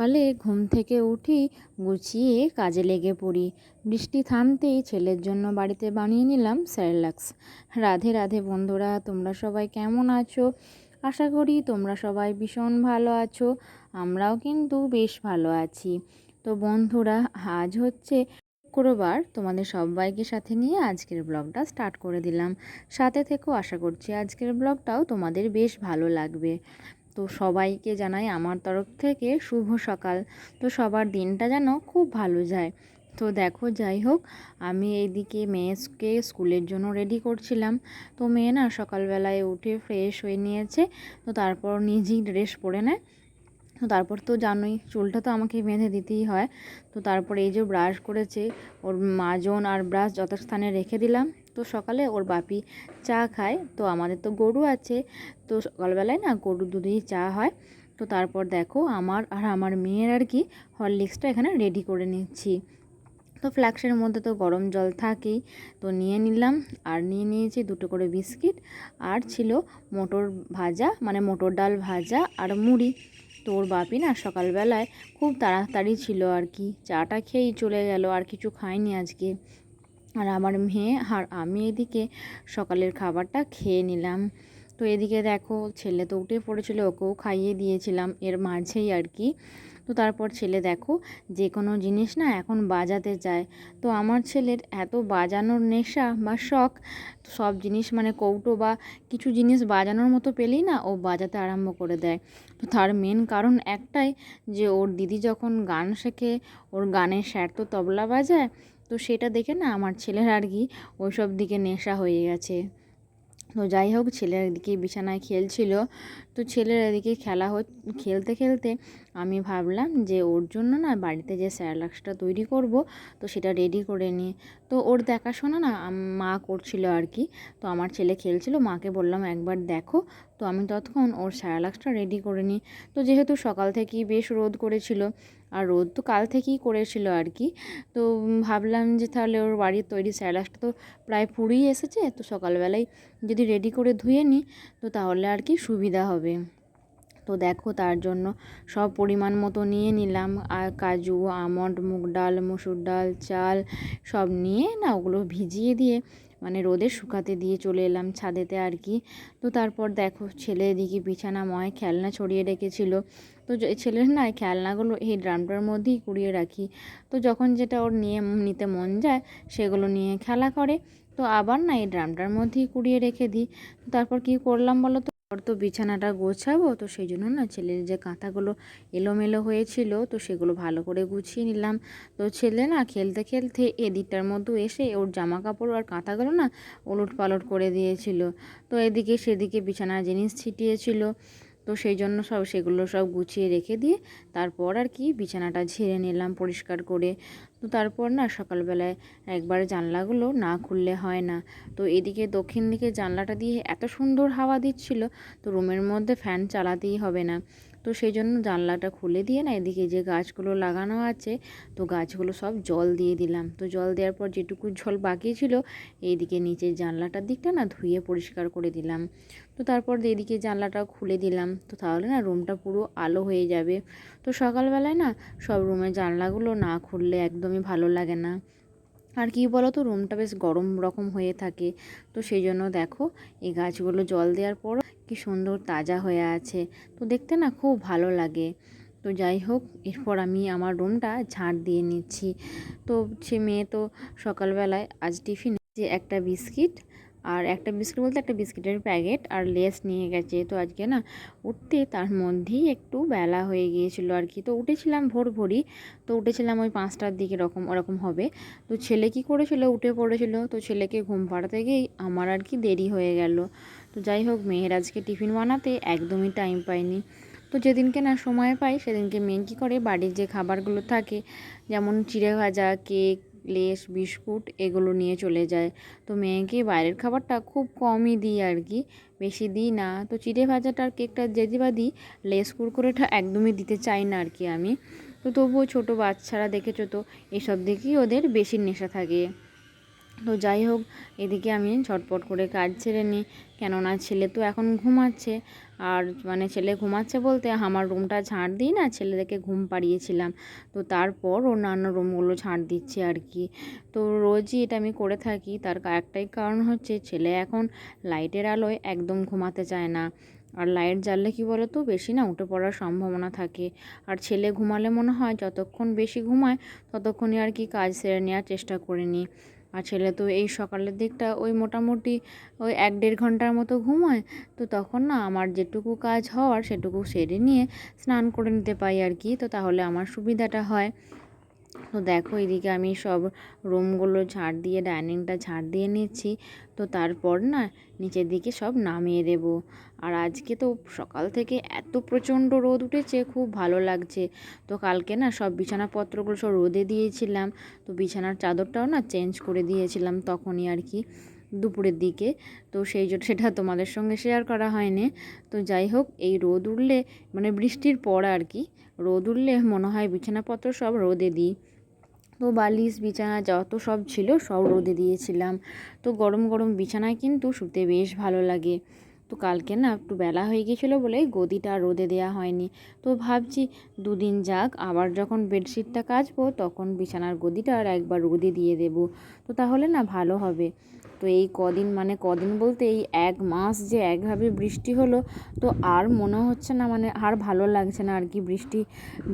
সকালে ঘুম থেকে উঠি, গুছিয়ে কাজে লেগে পড়ি। বৃষ্টি থামতেই ছেলের জন্য বাড়িতে বানিয়ে নিলাম সেরেলাক্স। রাধে রাধে বন্ধুরা, তোমরা সবাই কেমন আছো? আশা করি তোমরা সবাই ভীষণ ভালো আছো। আমরাও কিন্তু বেশ ভালো আছি। তো বন্ধুরা, আজ হচ্ছে শুক্রবার, তোমাদের সবাইকে সাথে নিয়ে আজকের ব্লগটা স্টার্ট করে দিলাম। সাথে থেকেও, আশা করছি আজকের ব্লগটাও তোমাদের বেশ ভালো লাগবে। তো সবাইকে জানাই আমার তরফ থেকে শুভ সকাল। তো সবার দিনটা যেন খুব ভালো যায়। তো দেখো, যাই হোক, আমি এইদিকে মেয়েকে স্কুলের জন্য রেডি করছিলাম। তো মেয়ে না সকালবেলায় উঠে ফ্রেশ হয়ে নিয়েছে। তো তারপর নিজেই ড্রেস পরে নেয়। তো তারপর তো জানোই, চুলটা তো আমাকে বেঁধে দিতেই হয়। তো তারপর এই যে ব্রাশ করেছে, ওর মাজন আর ব্রাশ যথাস্থানে রেখে দিলাম। তো সকালে ওর বাপি চা খায়। তো আমাদের তো গরু আছে, তো সকালবেলায় না গরুর দুধেই চা হয়। তো তারপর দেখো, আমার আর আমার মেয়ের আর কি হরলিক্সটা এখানে রেডি করে নিচ্ছি। তো ফ্লাক্সের মধ্যে তো গরম জল থাকেই, তো নিয়ে নিলাম। আর নিয়ে নিয়েছি দুটো করে বিস্কিট, আর ছিল মটর ভাজা, মানে মটর ডাল ভাজা আর মুড়ি। তো ওর বাপি না সকালবেলায় খুব তাড়াতাড়ি ছিল আর কি, চাটা খেয়েই চলে গেল, আর কিছু খায়নি আজকে। আর আমার মেয়ে আর আমি এদিকে সকালের খাবারটা খেয়ে নিলাম। তো এদিকে দেখো, ছেলে তো উঠে পড়েছিল, ওকেও খাইয়ে দিয়েছিলাম এর মাঝেই আর কি। তো তারপর ছেলে দেখো, যে কোনো জিনিস না এখন বাজাতে চায়। তো আমার ছেলের এত বাজানোর নেশা বা শখ, সব জিনিস মানে কৌটো বা কিছু জিনিস বাজানোর মতো পেলেই না ও বাজাতে আরম্ভ করে দেয়। তো তার মেন কারণ একটাই, যে ওর দিদি যখন গান শেখে, ওর গানের স্যার তো তবলা বাজায়। তো সেটা দেখে না আমার ছেলের আর কি ওইসব দিকে নেশা হয়ে গেছে। তো যাই হোক, ছেলের এদিকে বিছানায় খেলছিল। তো ছেলের এদিকে খেলতে খেলতে আমি ভাবলাম যে ওর জন্য না বাড়িতে যে স্যারেলাক্সটা তৈরি করব, তো সেটা রেডি করে নিই। তো ওর দেখাশোনা না মা করছিল আর কি। তো আমার ছেলে খেলছিল, মাকে বললাম একবার দেখো। তো আমি ততক্ষণ ওর স্যারেলাক্সটা রেডি করে নিই। তো যেহেতু সকাল থেকেই বেশ রোদ করেছিল, আর রোদ তো কাল থেকেই করেছিল আর কি। তো ভাবলাম যে তাহলে ওর বাড়ির তৈরি স্যালাডটা তো প্রায় পুড়িয়ে এসেছে, তো সকালবেলায় যদি রেডি করে ধুয়ে নিই, তো তাহলে আর কি সুবিধা হবে। তো দেখো, তার জন্য সব পরিমাণ মতো নিয়ে নিলাম, আর কাজু, আমন্ড, মুগ ডাল, মসুর ডাল, চাল সব নিয়ে না ওগুলো ভিজিয়ে দিয়ে মানে রোদে শুকাতে দিয়ে চলে এলাম ছাদেতে আর কি। তো তারপর দেখো, ছেলে এদিকে বিছানাময় খেলনা ছড়িয়ে রেখেছিল। তো ছেলের না খেলনাগুলো এই ড্রামটার মধ্যেই কুড়িয়ে রাখি। তো যখন যেটা ওর নিতে মন যায়, সেগুলো নিয়ে খেলা করে। তো আবার না এই ড্রামটার মধ্যেই কুড়িয়ে রেখে দিই। তারপর কি করলাম বলো তো, ওর তো বিছানাটা গোছাবো, তো সেই জন্য না ছেলের যে কাঁথাগুলো এলোমেলো হয়েছিল, তো সেগুলো ভালো করে গুছিয়ে নিলাম। তো ছেলে না খেলতে খেলতে এদিকটার মধ্যে এসে ওর জামা কাপড় আর কাঁথাগুলো না ওলট পালট করে দিয়েছিল। তো এদিকে সেদিকে বিছানার জিনিস ছিটিয়েছিল। তো সেই জন্য সেগুলো সব গুছিয়ে রেখে দিয়ে তারপর আর কি বিছানাটা ঝেড়ে নিলাম পরিষ্কার করে। তো তারপর না সকালবেলায় একবার জানলাগুলো না খুললে হয় না। তো এদিকে দক্ষিণ দিকে জানলাটা দিয়ে এত সুন্দর হাওয়া দিচ্ছিল, তো রুমের মধ্যে ফ্যান চালাতেই হবে না। তো সেই জন্য জানলাটা খুলে দিয়ে না এদিকে যে গাছগুলো লাগানো আছে, তো গাছগুলো সব জল দিয়ে দিলাম। তো জল দেওয়ার পর যেটুকু জল বাকি ছিল, এইদিকে নিচের জানলাটার দিকটা না ধুয়ে পরিষ্কার করে দিলাম। তো তারপর এদিকে জানলাটা খুলে দিলাম, তো তাহলে না রুমটা পুরো আলো হয়ে যাবে। তো সকালবেলায় না সব রুমের জানলাগুলো না খুললে একদমই ভালো লাগে না। আর কি বলো তো, রুমটা বেশ গরম রকম হয়ে থাকে। তো সেই জন্য দেখো, এই গাছগুলো জল দেওয়ার পর কি সুন্দর তাজা হয়ে আছে, তো দেখতে না খুব ভালো লাগে। তো যাই হোক, এরপর আমি আমার রুমটা ঝাঁট দিয়ে নিচ্ছি। তো সে মেয়ে তো সকালবেলায় আজ টিফিনে যে একটা বিস্কিট, আর একটা বিস্কিট বলতে একটা বিস্কিটের প্যাকেট আর লেস নিয়ে গেছে। তো আজকে না উঠতে তার মধ্যেই একটু বেলা হয়ে গিয়েছিল আর কি। তো উঠেছিলাম ভোরই, তো উঠেছিলাম ওই 5টার দিকে ওরকম হবে। তো ছেলে কি করেছিল, উঠে পড়েছিল। তো ছেলেকে ঘুম পাড়াতে গিয়েই আমার আর কি দেরি হয়ে গেল। তো যাই হোক, মেয়ের আজকে টিফিন বানাতে একদমই টাইম পাইনি। তো যেদিনকে না সময় পাই, সেদিনকে মেয়ে কী করে, বাড়ির যে খাবারগুলো থাকে, যেমন চিড়ে ভাজা, কেক, লেস, বিস্কুট, এগুলো নিয়ে চলে যায়। তো মেয়েকে বাইরের খাবারটা খুব কমই দিই আর কি, বেশি দিই না। তো চিড়ে ভাজাটা আর কেকটা যদি বা দিই, লেস কুরকুরেটা একদমই দিতে চাই না আর কি আমি। তো তবুও ছোটো বাচ্চারা দেখেছো তো, এসব দিকেই ওদের বেশি নেশা থাকে। তো যাই হোক, এদিকে আমি ঝটপট করে কাজ ছেড়ে নিই, কেননা ছেলে তো এখন ঘুমাচ্ছে। আর মানে ছেলে ঘুমাচ্ছে বলতে আমার রুমটা ঝাঁট দিই না, ছেলেদেরকে ঘুম পাড়িয়েছিলাম, তো তারপর অন্যান্য রুমগুলো ঝাঁট দিচ্ছি আর কি। তো রোজই এটা আমি করে থাকি, তার একটাই কারণ হচ্ছে ছেলে এখন লাইটের আলোয় একদম ঘুমাতে চায় না। আর লাইট জ্বাললে কী বলো তো, বেশি না উঠে পড়ার সম্ভাবনা থাকে। আর ছেলে ঘুমালে মনে হয় যতক্ষণ বেশি ঘুমায় ততক্ষণই আর কি কাজ সেরে নেওয়ার চেষ্টা করে নিই। আর ছেলে তো এই সকালের দিকটা ওই মোটামুটি ওই 1-1.5 ঘন্টার মতো ঘুমায়। তো তখন না আমার যেটুকু কাজ হওয়ার সেটুকু সেরে নিয়ে স্নান করে নিতে পারি আর কি, তো তাহলে আমার সুবিধাটা হয়। তো দেখো এদিকে আমি সব রুমগুলো ঝাড় দিয়ে ডাইনিংটা ঝাড় দিয়ে নিচ্ছি। তো তারপর না নিচের দিকে সব নামিয়ে দেব। আর আজকে তো সকাল থেকে এত প্রচণ্ড রোদ উঠেছে, খুব ভালো লাগছে। তো কালকে না সব বিছানাপত্রগুলো সব রোদে দিয়েছিলাম, তো বিছানার চাদরটাও না চেঞ্জ করে দিয়েছিলাম তখনই আর কি, দুপুরের দিকে। তো সেই জন্য সেটা তোমাদের সঙ্গে শেয়ার করা হয়নি। তো যাই হোক, এই রোদ উঠলে মানে বৃষ্টির পর আর কি রোদ উঠলে মনে হয় বিছানাপত্র সব রোদে দিই। তো বালিশ বিছানা যত সব ছিল সব রোদে দিয়েছিলাম। তো গরম গরম বিছানায় কিন্তু শুতে বেশ ভালো লাগে। তো কালকে না একটু বেলা হয়ে গিয়েছিলো বলে গদিটা রোদে দেওয়া হয়নি। তো ভাবছি দুদিন যাক, আবার যখন বেডশিটটা কাচবো তখন বিছানার গদিটা আর একবার রোদে দিয়ে দেব। তো তাহলে না ভালো হবে। তো এই কদিন মানে কদিন বলতে এই 1 মাস যে একভাবে বৃষ্টি হলো, তো আর মনে হচ্ছে না, মানে আর ভালো লাগছে না আর কি। বৃষ্টি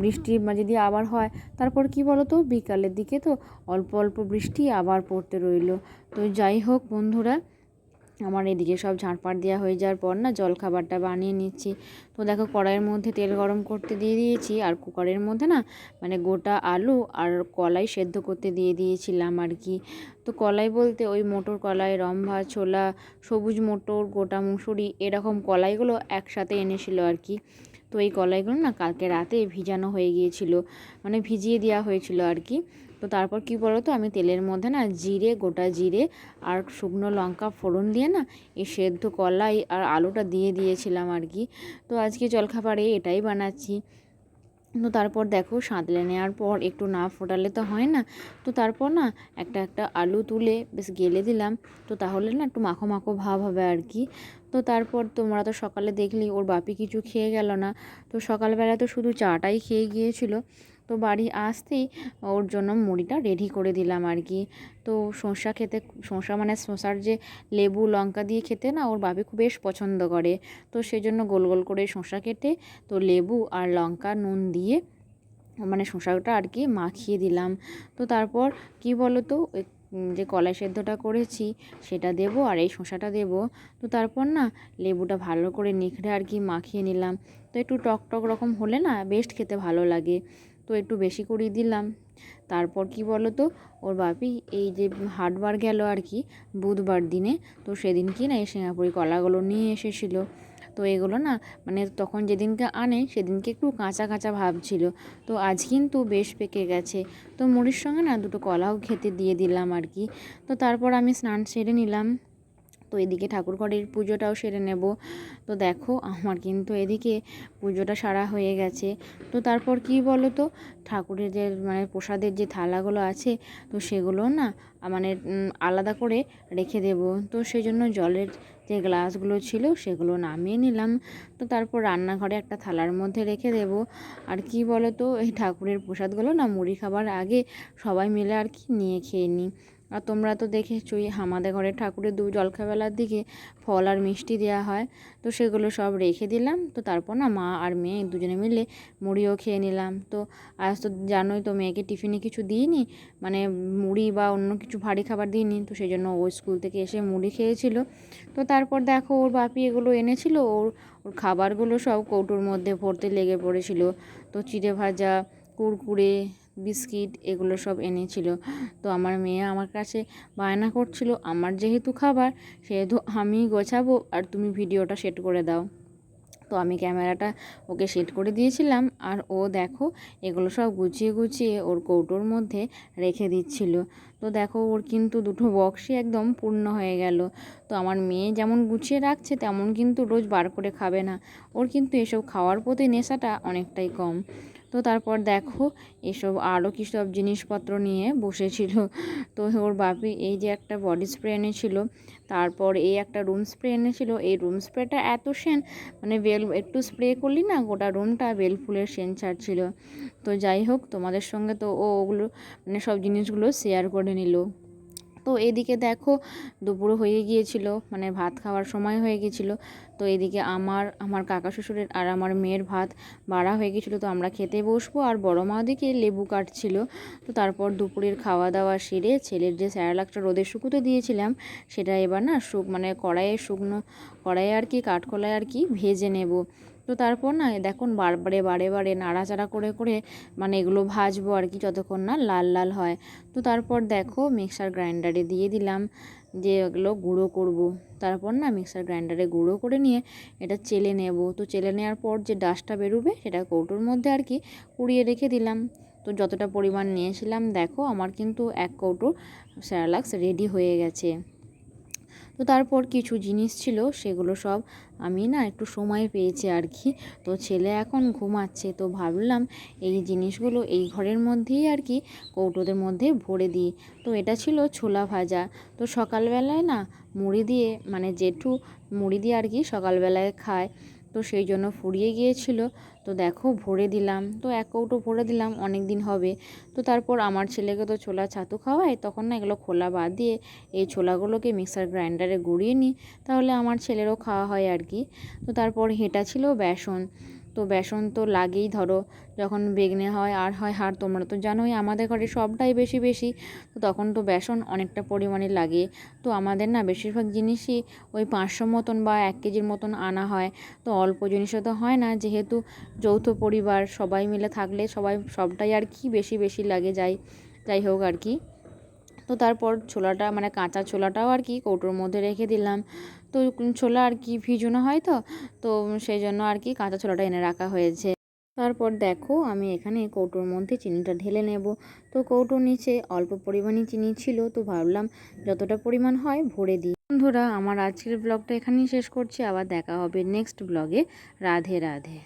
বৃষ্টি যদি আবার হয়, তারপর কি বলো তো বিকালের দিকে তো অল্প অল্প বৃষ্টি আবার পড়তে রইলো। তো যাই হোক বন্ধুরা, আমার এদিকে সব ঝাঁটপাট দেওয়া হয়ে যাওয়ার পর না জলখাবারটা বানিয়ে নিচ্ছি। তো দেখো কড়াইয়ের মধ্যে তেল গরম করতে দিয়ে দিয়েছি, আর কুকারের মধ্যে না মানে গোটা আলু আর কলাই সেদ্ধ করতে দিয়ে দিয়েছিলাম আর কি। তো কলাই বলতে ওই মোটর কলাই, রম্ভা, ছোলা, সবুজ মোটর, গোটা মুসুরি, এরকম কলাইগুলো একসাথে এনেছিল আর কি। তো এই কলাইগুলো না কালকে রাতে ভিজানো হয়ে গিয়েছিল, মানে ভিজিয়ে দেওয়া হয়েছিল আর কি। তো তারপর কি বলো তো, আমি তেলের মধ্যে না জিরে, গোটা জিরে আর শুকনো লঙ্কা ফোড়ন দিয়ে না এই সেদ্ধ কলাই আর আলুটা দিয়ে দিয়েছিলাম আর কি। তো আজকে জলখাবারে এটাই বানাচ্ছি। তো তারপর দেখো সাঁতলে নেওয়ার পর একটু না ফোটালে তো হয় না। তো তারপর না একটা একটা আলু তুলে বেশ গেলে দিলাম, তো তাহলে না একটু মাখো মাখো ভাব হবে আর কি। তো তারপর তোমরা তো সকালে দেখলি ওর বাপি কিছু খেয়ে গেল না, তো সকালবেলা তো শুধু চাটাই খেয়ে গিয়েছিল। তো বাড়ি আসতেই ওর জন্য মুড়িটা রেডি করে দিলাম আর কি। তো শসা খেতে, শসা মানে শসার যে লেবু লঙ্কা দিয়ে খেতে না ওর বাপি খুব বেশ পছন্দ করে। তো সেজন্য গোল গোল করে শসা কেটে তো লেবু আর লঙ্কা নুন দিয়ে মানে শসাটা আর কি মাখিয়ে দিলাম। তো তারপর কি বলো তো যে কলাই সেদ্ধটা করেছি সেটা দেব আর এই শসাটা দেব। তো তারপর না লেবুটা ভালো করে নিখড়ে আর কি মাখিয়ে নিলাম। তো একটু টক টক রকম হলে না বেশ খেতে ভালো লাগে, তো একটু বেশি করেই দিলাম। তারপর কি বলো তো, ওর বাপি এই যে হাটবার গেল আর কি বুধবার দিনে, তো সেদিন কি না এই সিঙ্গাপুরি কলাগুলো নিয়ে এসেছিলো। তো এগুলো না মানে তখন যেদিনকে আনে সেদিনকে একটু কাঁচা কাঁচা ভাব ছিল, তো আজ কিন্তু বেশ পেকে গেছে। তো মুড়ির সঙ্গে না দুটো কলাও খেতে দিয়ে দিলাম আর কি। তো তারপর আমি স্নান সেরে নিলাম। তো এদিকে ঠাকুরঘরের পুজোটাও সেরে নেব। তো দেখো আমার কিন্তু এদিকে পুজোটা সারা হয়ে গেছে। তো তারপর কি বলো তো, ঠাকুরের যে মানে প্রসাদের যে থালাগুলো আছে তো সেগুলো না মানে আলাদা করে রেখে দেব। তো সেই জন্য জলের যে গ্লাসগুলো ছিল সেগুলো নামিয়ে নিলাম। তো তারপর রান্নাঘরে একটা থালার মধ্যে রেখে দেব। আর কি বলো তো, এই ঠাকুরের প্রসাদগুলো না মুড়ি খাবার আগে সবাই মিলে আর কি নিয়ে খেয়ে নিই। আর তোমরা তো দেখেছই আমাদের ঘরে ঠাকুরের জলখাবেলার দিকে ফল আর মিষ্টি দেওয়া হয়। তো সেগুলো সব রেখে দিলাম। তো তারপর না মা আর মেয়ে দুজনে মিলে মুড়িও খেয়ে নিলাম। তো আজ তো জানোই তো মেয়েকে টিফিনে কিছু দিইনি, মানে মুড়ি বা অন্য কিছু ভারী খাবার দিইনি, তো সেই জন্য ও স্কুল থেকে এসে মুড়ি খেয়েছিল। তো তারপর দেখো ওর বাপি এগুলো এনেছিল, ওর ওর খাবারগুলো সব কৌটোর মধ্যে ভরতে লেগে পড়েছিল। তো চিড়ে ভাজা, কুরকুরে, বিস্কিট এগুলো সব এনেছিল। তো আমার মেয়ে আমার কাছে বায়না করছিল আমার যেহেতু খাবার সেহেতু আমিই গোছাবো আর তুমি ভিডিওটা সেট করে দাও। তো আমি ক্যামেরাটা ওকে সেট করে দিয়েছিলাম, আর ও দেখো এগুলো সব গুছিয়ে গুছিয়ে ওর কৌটোর মধ্যে রেখে দিচ্ছিল। তো দেখো ওর কিন্তু দুটো বক্সই একদম পূর্ণ হয়ে গেল। তো আমার মেয়ে যেমন গুছিয়ে রাখছে তেমন কিন্তু রোজ বার করে খাবে না, ওর কিন্তু এসব খাওয়ার প্রতি নেশাটা অনেকটাই কম। তো তো তারপর দেখো এসব আরও কী সব জিনিসপত্র নিয়ে বসেছিল। তো ওর বাপি এই যে একটা বডি স্প্রে এনেছিল, তারপর এই একটা রুম স্প্রে এনেছিল। এই রুম স্প্রেটা এত সেন্ট, মানে বেল একটু স্প্রে করলি না গোটা রুমটা বেল ফুলের সেন্ট ছাড়ছিল। তো যাই হোক, তোমাদের সঙ্গে তো ওগুলো মানে সব জিনিসগুলো শেয়ার করে নিল। তো এদিকে দেখো দুপুর হয়ে গিয়েছিল, মানে ভাত খাওয়ার সময় হয়ে গিয়েছিল। তো এদিকে আমার কাকা শ্বশুরের আর আমার মেয়ের ভাত বাড়া হয়ে গিয়েছিলো। তো আমরা খেতে বসবো, আর বড় মা ওদিকে লেবু কাটছিল। তো তারপর দুপুরের খাওয়া দাওয়া সেরে ছেলের যে স্যারেলাকটা রোদে শুকোতে দিয়েছিলাম, সেটা এবার না মানে শুকনো কড়াইয়ে আর কি কাঠকলায় আর কি ভেজে নেব। তো তারপর না দেখুন বারে নাড়াচাড়া করে করে মানে এগুলো ভাজবো আর কি, যতক্ষণ না লাল লাল হয়। তো তারপর দেখো মিক্সার গ্রাইন্ডারে দিয়ে দিলাম, যে এগুলো গুঁড়ো করব। তারপর না মিক্সার গ্রাইন্ডারে গুঁড়ো করে নিয়ে এটা চেলে নেব। তো চেলে নেওয়ার পর যে ডাস্টটা বেরোবে সেটা কৌটোর মধ্যে আর কি কুড়িয়ে রেখে দিলাম। তো যতটা পরিমাণ নিয়েছিলাম দেখো আমার কিন্তু 1 কৌটো স্যারেলাক্স রেডি হয়ে গেছে। তো তারপর কিছু জিনিস ছিল সেগুলো সব আমি না একটু সময় পেয়েছি আর কি। তো ছেলে এখন ঘুমাচ্ছে, তো ভাবলাম এই জিনিসগুলো এই ঘরের মধ্যেই আর কি কৌটোদের মধ্যে ভরে দিই। তো এটা ছিল ছোলা ভাজা। তো সকালবেলায় না মুড়ি দিয়ে, মানে জেঠু মুড়ি দিয়ে আর কি সকালবেলায় খায়, তো সেই জন্য ফুরিয়ে গিয়েছিল। তো দেখো ভরে দিলাম, তো 1 কৌটো ভরে দিলাম, অনেক দিন হবে। তো তারপর আমার ছেলেকে তো ছোলা ছাতু খাওয়াই, তখন না এগুলো খোলা বাদ দিয়ে এই ছোলাগুলোকে মিক্সার গ্রাইন্ডারে গুঁড়িয়ে নিই, তাহলে আমার ছেলেরও খাওয়া হয় আর কি। তো তারপর হেঁটা ছিল বেসন। তো বেসন তো লাগেই, ধরো যখন বেগনে হয় আর তোমরা তো জানোই আমাদের ঘরে সবটাই বেশি বেশি, তো তখন তো বেসন অনেকটা পরিমাণে লাগে। তো আমাদের না বেশিরভাগ জিনিসই ওই 500 মতন বা 1 কেজির মতন আনা হয়। তো অল্প জিনিসও তো হয় না, যেহেতু যৌথ পরিবার সবাই মিলে থাকলে সবটাই আর কি বেশি বেশি লাগে যাই হোক আর কি। তো তারপর ছোলাটা মানে কাঁচা ছোলাটাও আর কি কৌটোর মধ্যে রেখে দিলাম। তো ছোলা আর কি ভিজানো হয়, তো সেই জন্য আর কি কাঁচা ছোলাটা এনে রাখা হয়েছে। তারপর দেখো আমি এখানে কৌটোর মধ্যে চিনিটা ঢেলে নেব। তো কৌটোর নিচে অল্প পরিমাণে চিনি ছিল, তো ভাবলাম যতটা পরিমাণ হয় ভরে দিই। বন্ধুরা, আমার আজকের ব্লগটা এখানেই শেষ করছি, আবার দেখা হবে নেক্সট ব্লগে। রাধে রাধে।